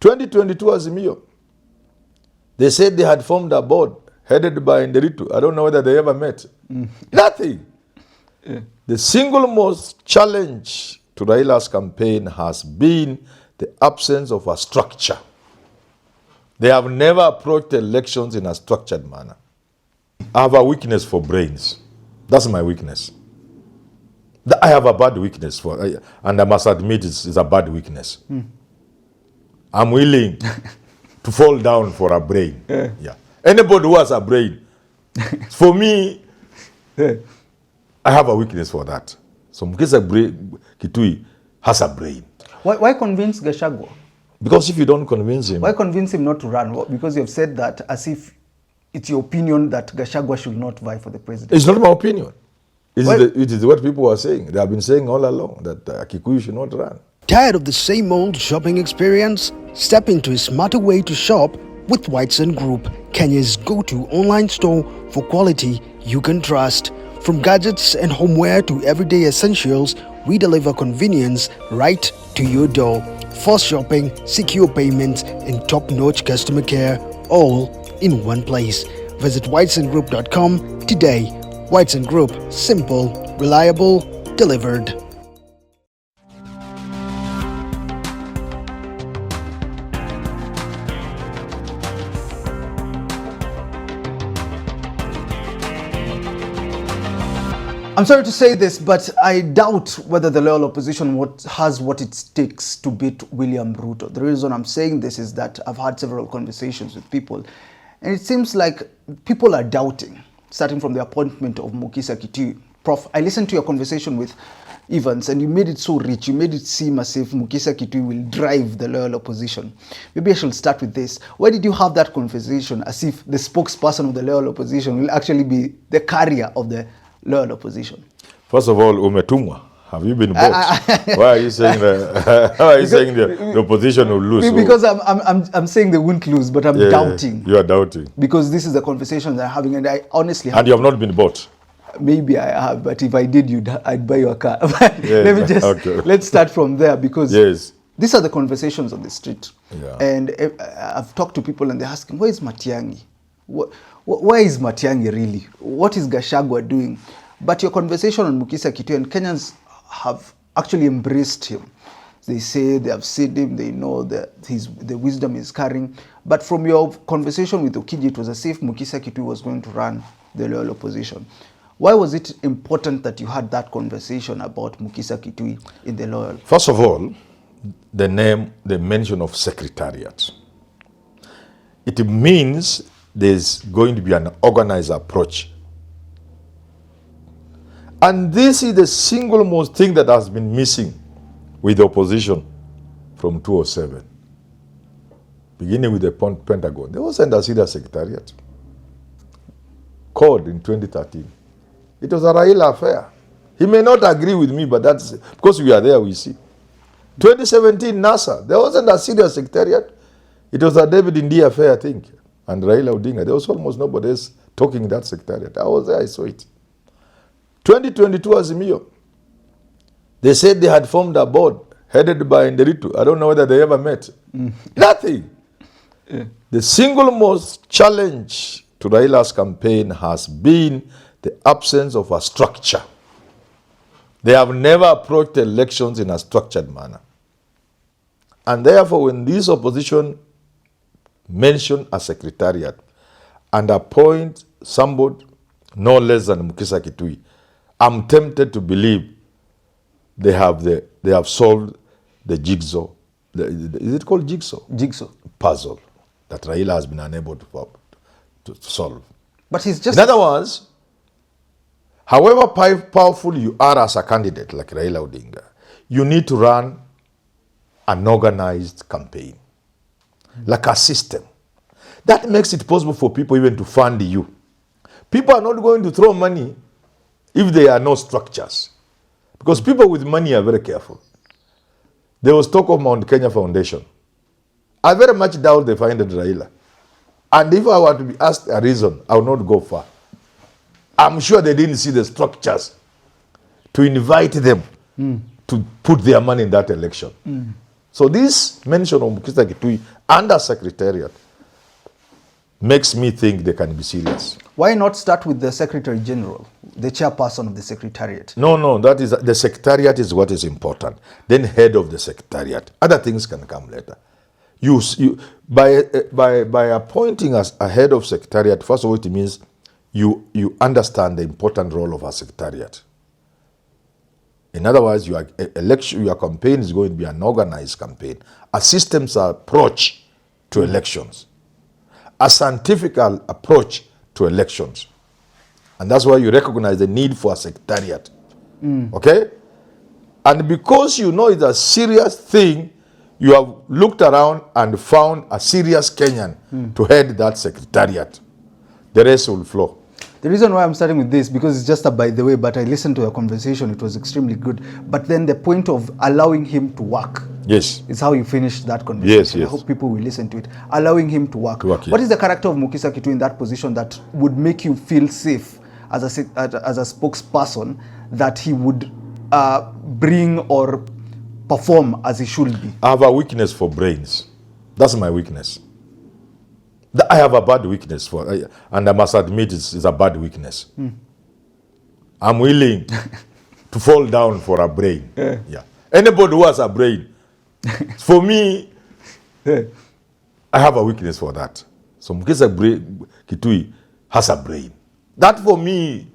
2022 Azimio, they said they had formed a board headed by Nderitu. I don't know whether they ever met. Nothing. Yeah. The single most challenge to Raila's campaign has been the absence of a structure. They have never approached elections in a structured manner. I have a weakness for brains. That's my weakness. I have a bad weakness for, and I must admit it's a bad weakness. I'm willing to fall down for a brain. Yeah. Anybody who has a brain, for me, I have a weakness for that. So Mukisa Kitui has a brain. Why convince Gachagua? Because if you don't convince him... Why convince him not to run? Because you've said that as if it's your opinion that Gachagua should not vie for the presidency. It's not my opinion. It is what people are saying. They have been saying all along that Kikuyu should not run. Tired of the same old shopping experience? Step into a smarter way to shop with Whiteson Group, Kenya's go-to online store for quality you can trust. From gadgets and homeware to everyday essentials, we deliver convenience right to your door. Fast shopping, secure payments, and top-notch customer care, all in one place. Visit whitesongroup.com today. Whiteson Group, simple, reliable, delivered. I'm sorry to say this, but I doubt whether the loyal opposition has what it takes to beat William Ruto. The reason I'm saying this is that I've had several conversations with people, and it seems like people are doubting, starting from the appointment of Mukisa Kitui. Prof, I listened to your conversation with Evans, and you made it so rich. You made it seem as if Mukisa Kitui will drive the loyal opposition. Maybe I should start with this. Why did you have that conversation as if the spokesperson of the loyal opposition will actually be the carrier of the loyal opposition? First of all, umetumwa. Have you been bought? Why are you saying that? Why are you saying the opposition will lose? Because I'm saying they won't lose, but I'm doubting. You are doubting. Because this is the conversation they're having, and I honestly have. And you have not been bought? Maybe I have, but if I did, I'd buy you a car. Let's start from there, because these are the conversations on the street. Yeah. And I've talked to people and they're asking, where is Matiang'i? Where is Matiang'i really? What is Gachagua doing? But your conversation on Mukisa Kitui, and Kenyans have actually embraced him. They say they have seen him, they know that the wisdom is carrying. But from your conversation with Okiji, it was as if Mukisa Kitui was going to run the loyal opposition. Why was it important that you had that conversation about Mukisa Kitui in the loyal? First of all, the mention of secretariat. It means there's going to be an organized approach. And this is the single most thing that has been missing with the opposition from 2007. Beginning with the Pentagon. There wasn't a serious secretariat. Called in 2013. It was a Raila affair. He may not agree with me, but that's because we are there, we see. 2017 NASA, there wasn't a serious secretariat. It was a David India affair, I think, and Raila Odinga. There was almost nobody else talking in that secretariat. I was there, I saw it. 2022 Azimio, they said they had formed a board headed by Nderitu. I don't know whether they ever met. Nothing. Yeah. The single most challenge to Raila's campaign has been the absence of a structure. They have never approached elections in a structured manner. And therefore, when this opposition mention a secretariat and appoint somebody no less than Mukisa Kitui, I'm tempted to believe they have solved the jigsaw. Is it called jigsaw? Jigsaw puzzle that Raila has been unable to solve. But he's just... In other words, however powerful you are as a candidate like Raila Odinga, you need to run an organized campaign, like a system. That makes it possible for people even to fund you. People are not going to throw money if there are no structures. Because people with money are very careful. There was talk of Mount Kenya Foundation. I very much doubt they funded Raila. And if I were to be asked a reason, I would not go far. I'm sure they didn't see the structures to invite them to put their money in that election. So this mention of Mukisa Kitui under secretariat makes me think they can be serious. Why not start with the Secretary General, the chairperson of the secretariat? No, that is the secretariat is what is important. Then head of the secretariat. Other things can come later. By appointing as a head of secretariat, first of all, it means you understand the important role of a secretariat. In other words, your campaign is going to be an organized campaign, a systems approach to elections, a scientific approach to elections. And that's why you recognize the need for a secretariat. Okay? And because you know it's a serious thing, you have looked around and found a serious Kenyan to head that secretariat. The rest will flow. The reason why I'm starting with this, because it's just a by the way, but I listened to your conversation, it was extremely good. But then the point of allowing him to work. Yes. Is how you finished that conversation. Yes. I hope people will listen to it. Allowing him to work. What is the character of Mukisa Kitui in that position that would make you feel safe as a spokesperson that he would bring or perform as he should be? I have a weakness for brains. That's my weakness. I have a bad weakness for, and I must admit it's a bad weakness. I'm willing to fall down for a brain. Yeah. Anybody who has a brain, for me, I have a weakness for that. So Mukisa Kitui has a brain. That for me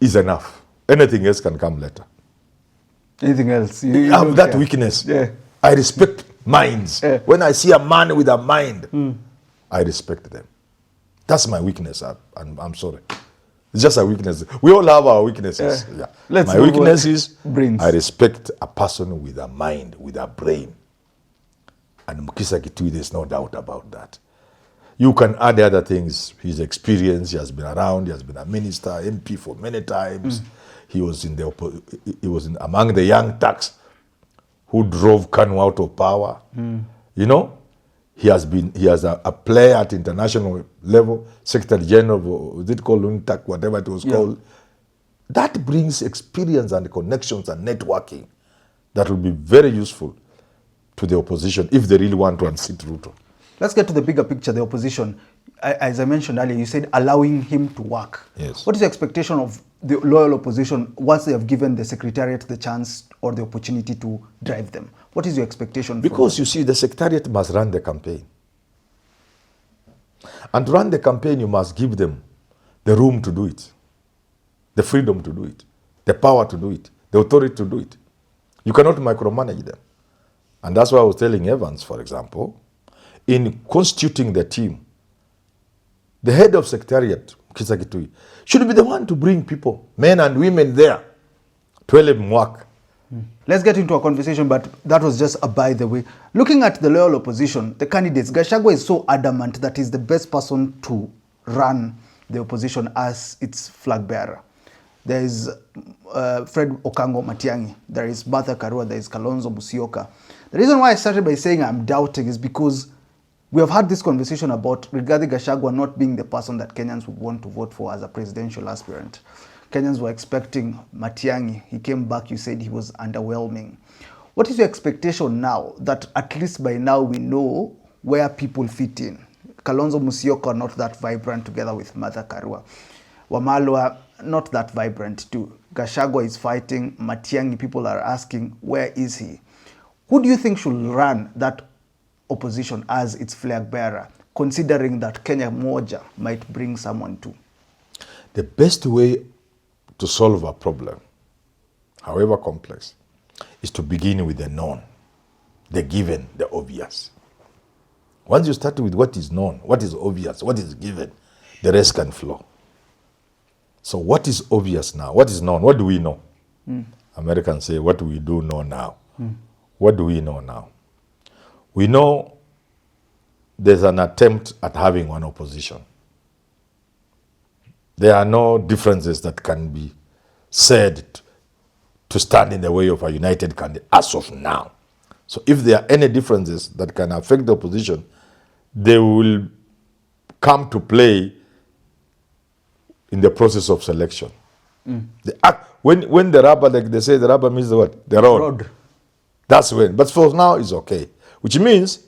is enough. Anything else can come later. Anything else? You have that weakness. Yeah. I respect minds. Yeah. When I see a man with a mind, I respect them. That's my weakness. I'm sorry. It's just a weakness. We all have our weaknesses. Yeah. My weakness is brains. I respect a person with a mind, with a brain. And Mukisa Kitui, there's no doubt about that. You can add other things. His experience, he has been around, he has been a minister, MP for many times. He was among the young Turks who drove Kanu out of power. You know? He has a player at international level, Secretary General, was it called UNTAC, whatever it was called. That brings experience and connections and networking that will be very useful to the opposition if they really want to unseat Ruto. Let's get to the bigger picture, the opposition. As I mentioned earlier, you said allowing him to work. Yes. What is the expectation of the loyal opposition once they have given the secretariat the chance or the opportunity to drive them? What is your expectation? Because you see, the secretariat must run the campaign. And to run the campaign, you must give them the room to do it, the freedom to do it, the power to do it, the authority to do it. You cannot micromanage them. And that's why I was telling Evans, for example, in constituting the team, the head of secretariat, Mukisa Kitui, should be the one to bring people, men and women there, to help him work. Let's get into a conversation, but that was just a by the way. Looking at the loyal opposition, the candidates, Gachagua is so adamant that he's the best person to run the opposition as its flag bearer. There is Fred Okango Matiang'i, there is Martha Karua, there is Kalonzo Musyoka. The reason why I started by saying I'm doubting is because we have had this conversation about Rigathi Gachagua not being the person that Kenyans would want to vote for as a presidential aspirant. Kenyans were expecting Matiang'i. He came back, you said he was underwhelming. What is your expectation now that at least by now we know where people fit in? Kalonzo Musyoka are not that vibrant together with Martha Karua. Wamalwa, not that vibrant too. Gachagua is fighting. Matiang'i, people are asking, where is he? Who do you think should run that opposition as its flag bearer, considering that Kenya Moja might bring someone too? The best way to solve a problem, however complex, is to begin with the known, the given, the obvious. Once you start with what is known, what is obvious, what is given, the rest can flow. So what is obvious now? What is known? What do we know? Americans say, what do we do know now? What do we know now? We know there's an attempt at having one opposition. There are no differences that can be said to stand in the way of a united candidate as of now. So if there are any differences that can affect the opposition, they will come to play in the process of selection. When the rubber, like they say, the rubber means the what? The road. That's when. But for now, it's okay. Which means,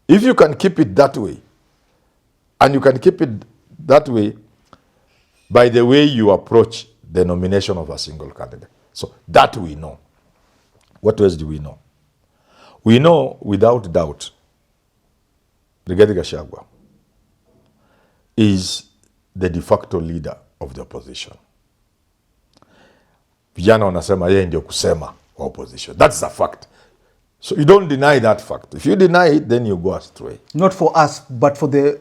if you can keep it that way, and you can keep it that way by the way you approach the nomination of a single candidate. So that we know. What else do we know? We know without doubt, Rigathi Gachagua is the de facto leader of the opposition. Vijana wanasema yeye ndio kusema wa opposition. That's a fact. So you don't deny that fact. If you deny it, then you go astray. Not for us, but for the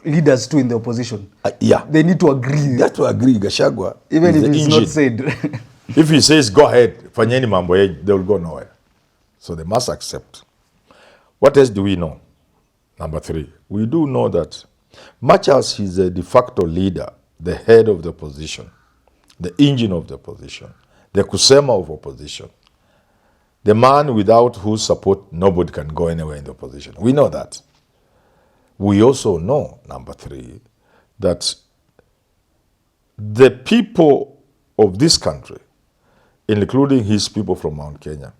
leaders too in the opposition. Yeah. They need to agree. They have to agree. Gachagua, even if it's not said. If he says, go ahead, fanyeni mambo yenyu, they will go nowhere. So they must accept. What else do we know? Number 3, we do know that much as he's a de facto leader, the head of the opposition, the engine of the opposition, the kusema of opposition, the man without whose support nobody can go anywhere in the opposition. We know that. We also know, number 3, that the people of this country, including his people from Mount Kenya,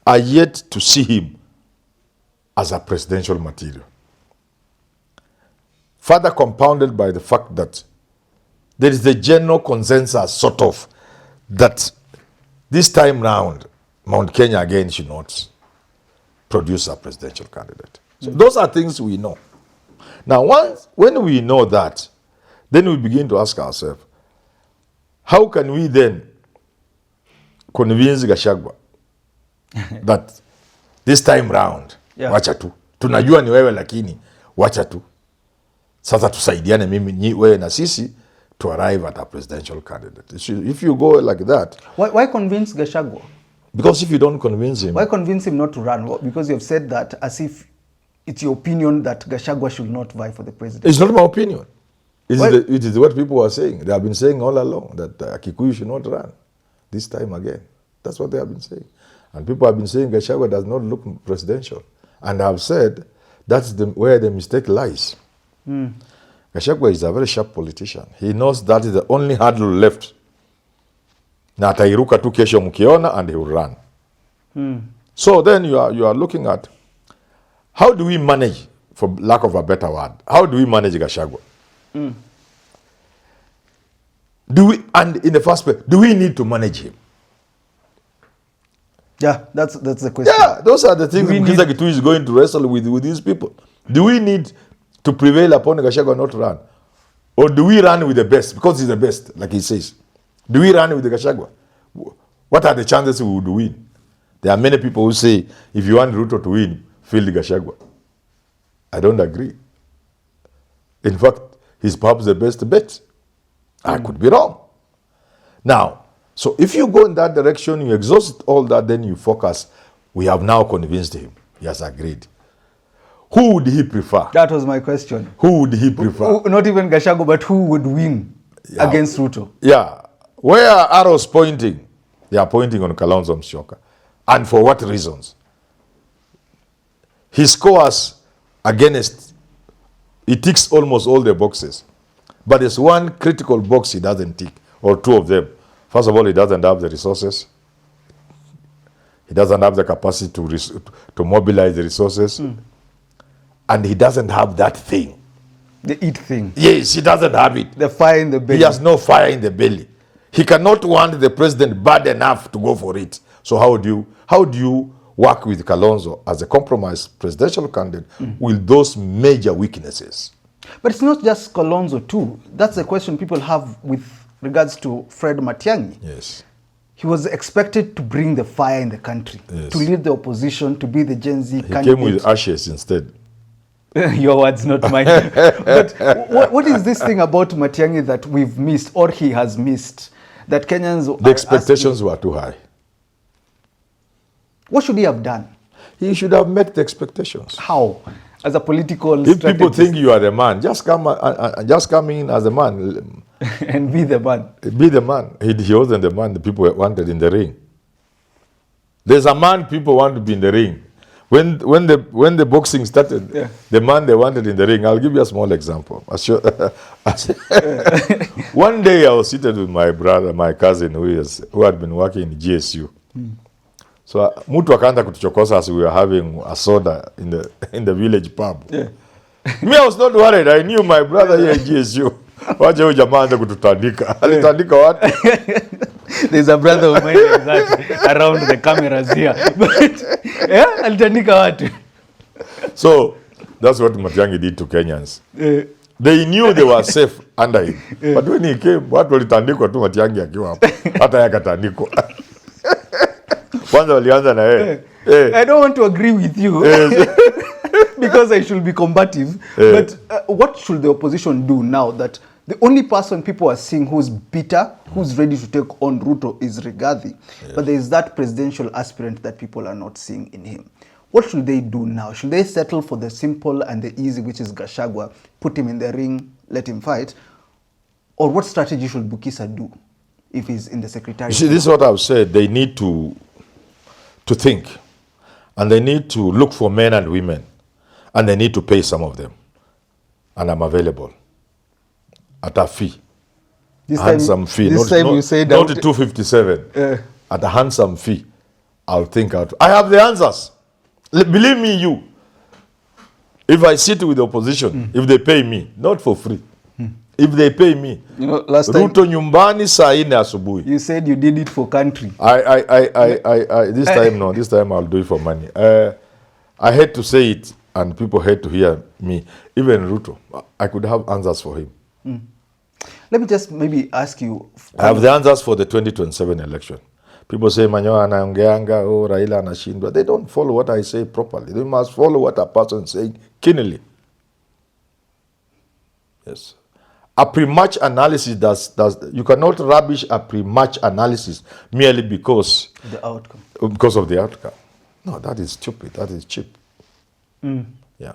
are yet to see him as a presidential material. Further compounded by the fact that there is the general consensus, sort of, that this time round, Mount Kenya again should not produce a presidential candidate. So those are things we know. Now, when we know that, then we begin to ask ourselves, how can we then convince Gachagua that this time round, wacha tu. Tunajua ni wewe lakini, wacha tu. Sasa tusaidiane mimi, wewe na sisi, to arrive at a presidential candidate. If you go like that. Why convince Gachagua? Because if you don't convince him. Why convince him not to run? Because you have said that as if it's your opinion that Gachagua should not vie for the presidency. It's not my opinion. It is what people are saying. They have been saying all along that Kikuyu should not run this time again. That's what they have been saying. And people have been saying Gachagua does not look presidential. And I have said that's where the mistake lies. Gachagua is a very sharp politician. He knows that is the only hurdle left. Na atairuka tu kesho mkiona, and he will run. So then you are looking at how do we manage, for lack of a better word, how do we manage Gachagua? And in the first place, do we need to manage him? Yeah, that's the question. Yeah, those are the things Mkiza Gitu is going to wrestle with these people. Do we need to prevail upon Gachagua not to run? Or do we run with the best? Because he's the best, like he says. Do we run with the Gachagua? What are the chances we would win? There are many people who say, if you want Ruto to win, field Gachagua. I don't agree. In fact, he's perhaps the best bet. I could be wrong. Now, so if you go in that direction, you exhaust all that, then you focus. We have now convinced him. He has agreed. Who would he prefer? That was my question. Who would he prefer? Not even Gachagua, but who would win against Ruto? Yeah. Where are arrows pointing? They are pointing on Kalonzo Musyoka. And for what reasons? He scores against, he ticks almost all the boxes. But there's one critical box he doesn't tick, or 2 of them. First of all, he doesn't have the resources. He doesn't have the capacity to mobilize the resources. And he doesn't have that thing. The eat thing. Yes, he doesn't have it. The fire in the belly. He has no fire in the belly. He cannot want the president bad enough to go for it. So how do you work with Kalonzo as a compromised presidential candidate with those major weaknesses? But it's not just Kalonzo too. That's the question people have with regards to Fred Matiang'i. Yes. He was expected to bring the fire in the country, to lead the opposition, to be the Gen Z candidate. He came with ashes instead. Your words, not mine. But what is this thing about Matiang'i that we've missed, or he has missed, that Kenyans The expectations were too high. What should he have done? He should have met the expectations. How? As a political If strategist. people think you are the man, just come in as a man. And be the man. Be the man. He wasn't the man the people wanted in the ring. There's a man people want to be in the ring. When the boxing started, the man they wanted in the ring, I'll give you a small example. One day I was seated with my brother, my cousin, who had been working in GSU. So mtu akaanza kutuchokosa as we were having a soda in the village pub. Yeah. Me, I was not worried. I knew my brother here at GSU. Wacha huyo jamaa aanze kututandika. Alitandika watu. There's a brother of mine exactly around the cameras here. But yeah, alitandika watu. So that's what Matiang'i did to Kenyans. They knew they were safe under him. But when he came, watu walitandikwa tu Matiang'i akiwa hapo. Hata yeye akatandikwa. Kwanza walianza na yeye. I don't want to agree with you because I should be combative. But what should the opposition do now that the only person people are seeing who's bitter, who's ready to take on Ruto is Rigathi, but there is that presidential aspirant that people are not seeing in him. What should they do now? Should they settle for the simple and the easy, which is Gachagua, put him in the ring, let him fight? Or what strategy should Bukisa do if he's in the secretariat? You see, this is what I've said. They need to think, and they need to look for men and women, and they need to pay some of them. And I'm available at a fee. Handsome fee. This time you said not 257. At a handsome fee. I'll think out. I have the answers. Believe me, you. If I sit with the opposition, if they pay me, not for free. If they pay me, you know, last time Ruto nyumbani saa 4 asubuhi. You said you did it for country. This time no. This time I'll do it for money. I hate to say it, and people hate to hear me. Even Ruto, I could have answers for him. Let me just maybe ask you. I have the answers for the 2027 election. People say Manyora anaongeanga, oh Raila anashindwa. They don't follow what I say properly. They must follow what a person is saying keenly. Yes. A pre-match analysis does you cannot rubbish a pre-match analysis merely because the outcome. Because of the outcome. No, that is stupid. That is cheap. Yeah.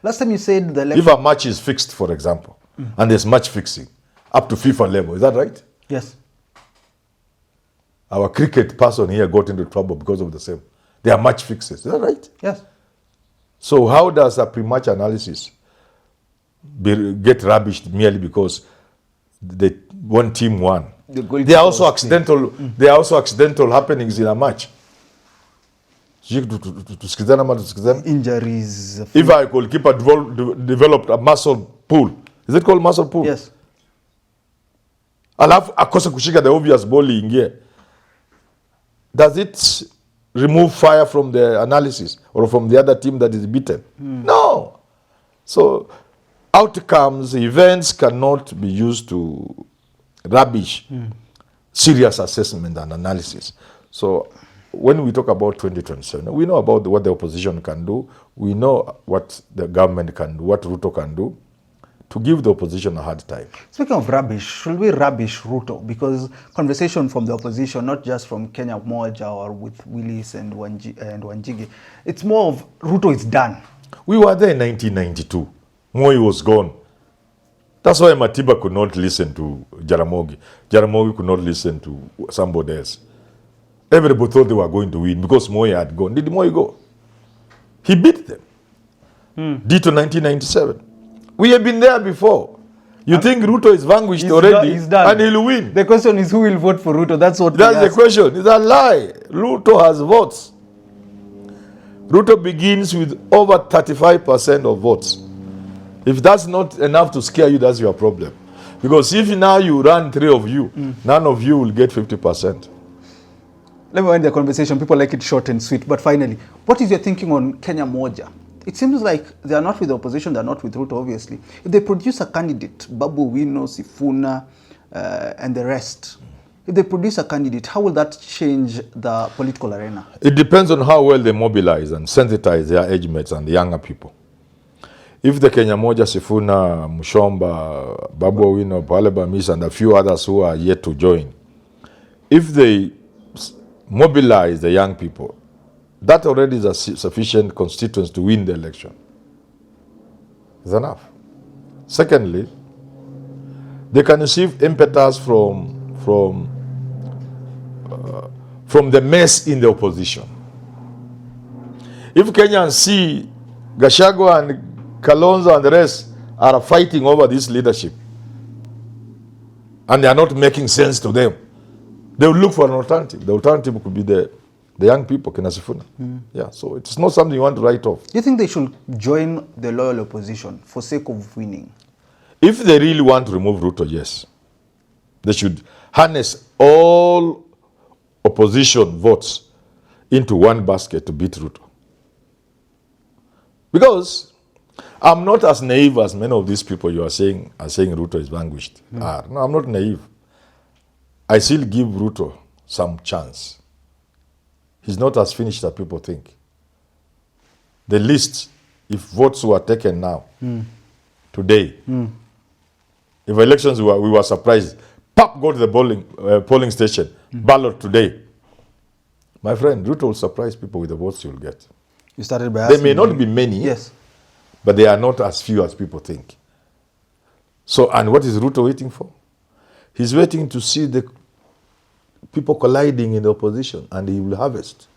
Last time you said the election. If a match is fixed, for example, and there's match fixing up to FIFA level, is that right? Yes. Our cricket person here got into trouble because of the same. They are match fixes. Is that right? Yes. So how does a pre-match analysis get rubbished merely because one team won? There are also accidental. There are also accidental happenings in a match. Injuries. If a goalkeeper developed a muscle pull, is it called muscle pull? Yes. Alafu akose kushika the obvious ball ingie. Does it remove fire from the analysis or from the other team that is beaten? No. So outcomes, events cannot be used to rubbish serious assessment and analysis. So when we talk about 2027, we know about what the opposition can do. We know what the government can do, what Ruto can do to give the opposition a hard time. Speaking of rubbish, should we rubbish Ruto? Because conversation from the opposition, not just from Kenya Moja or with Willis and Wanjigi, it's more of Ruto is done. We were there in 1992. Moi was gone. That's why Matiba could not listen to Jaramogi. Jaramogi could not listen to somebody else. Everybody thought they were going to win because Moi had gone. Did Moi go? He beat them. Dito 1997. We have been there before. You think Ruto is vanquished already he's done. And he'll win. The question is who will vote for Ruto. That's the question. It's a lie. Ruto has votes. Ruto begins with over 35% of votes. If that's not enough to scare you, that's your problem. Because if now you run 3 of you, none of you will get 50%. Let me end the conversation. People like it short and sweet. But finally, what is your thinking on Kenya Moja? It seems like they are not with the opposition, they are not with Ruto, obviously. If they produce a candidate, Babu Wino, Sifuna, and the rest, if they produce a candidate, how will that change the political arena? It depends on how well they mobilize and sensitize their age mates and the younger people. If the Kenya Moja, Sifuna, Mushomba, Babu Wino, Paleba Miss, and a few others who are yet to join, if they mobilize the young people, that already is a sufficient constituency to win the election. It's enough. Secondly, they can receive impetus from the mess in the opposition. If Kenyans see Gachagua and Kalonzo and the rest are fighting over this leadership, and they are not making sense to them, they will look for an alternative. The alternative could be the The young people, Kina Sifuna. Yeah, so it's not something you want to write off. Do you think they should join the loyal opposition for sake of winning? If they really want to remove Ruto, yes. They should harness all opposition votes into one basket to beat Ruto. Because I'm not as naive as many of these people you are saying Ruto is vanquished. No, I'm not naive. I still give Ruto some chance. He's not as finished as people think. The list, if votes were taken now, today, if elections we were surprised, pop, go to the polling station, ballot today. My friend, Ruto will surprise people with the votes you'll get. You started by There may not be many, yes, but they are not as few as people think. So, and what is Ruto waiting for? He's waiting to see the people colliding in the opposition, and he will harvest.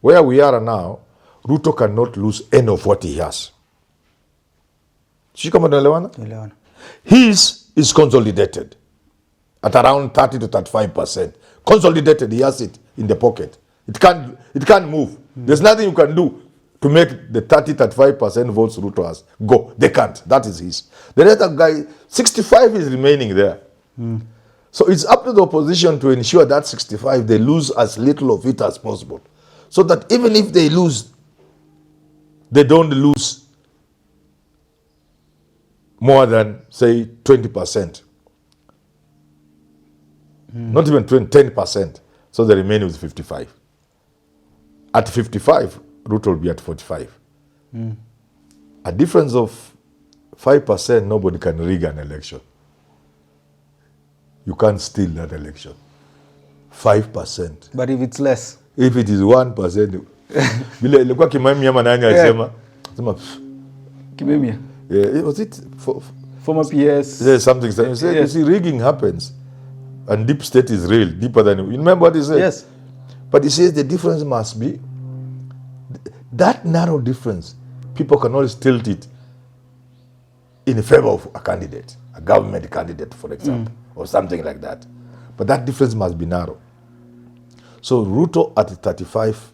Where we are now, Ruto cannot lose any of what he has. His is consolidated at around 30 to 35%. Consolidated, he has it in the pocket. It can't move. There's nothing you can do to make the 30-35% votes Ruto has go. They can't. That is his. The other guy, 65 is remaining there. So it's up to the opposition to ensure that 65, they lose as little of it as possible. So that even if they lose, they don't lose more than, say, 20%. Not even 10%. So they remain with 55. At 55, Ruto will be at 45. A difference of 5%, nobody can rig an election. You can't steal that election. 5%. But if it's less? If it is 1%, vile ilikuwa Kimemia manani alisema, Kimemia. Yeah, was it former PS? Yeah, something. You said, you see, rigging happens, and deep state is real, deeper than you remember what he said. Yes. But he says the difference must be that narrow difference. People can always tilt it in favor of a candidate, a government candidate, for example, or something like that. But that difference must be narrow. So Ruto at 35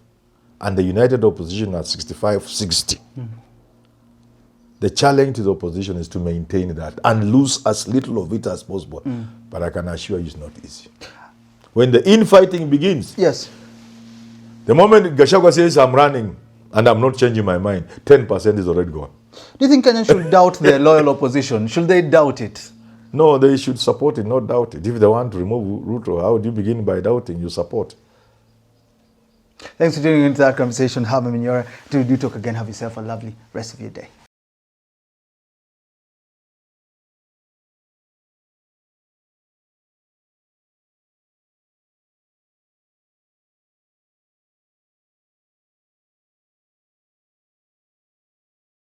and the united opposition at 65-60. The challenge to the opposition is to maintain that and lose as little of it as possible. But I can assure you it's not easy. When the infighting begins, yes, the moment Gachagua says I'm running and I'm not changing my mind, 10% is already gone. Do you think Kenyans should doubt the loyal opposition? Should they doubt it? No, they should support it, not doubt it. If they want to remove Ruto, how do you begin by doubting? You support. Thanks for tuning into that conversation. Herman Manyora. Till we do talk again, have yourself a lovely rest of your day.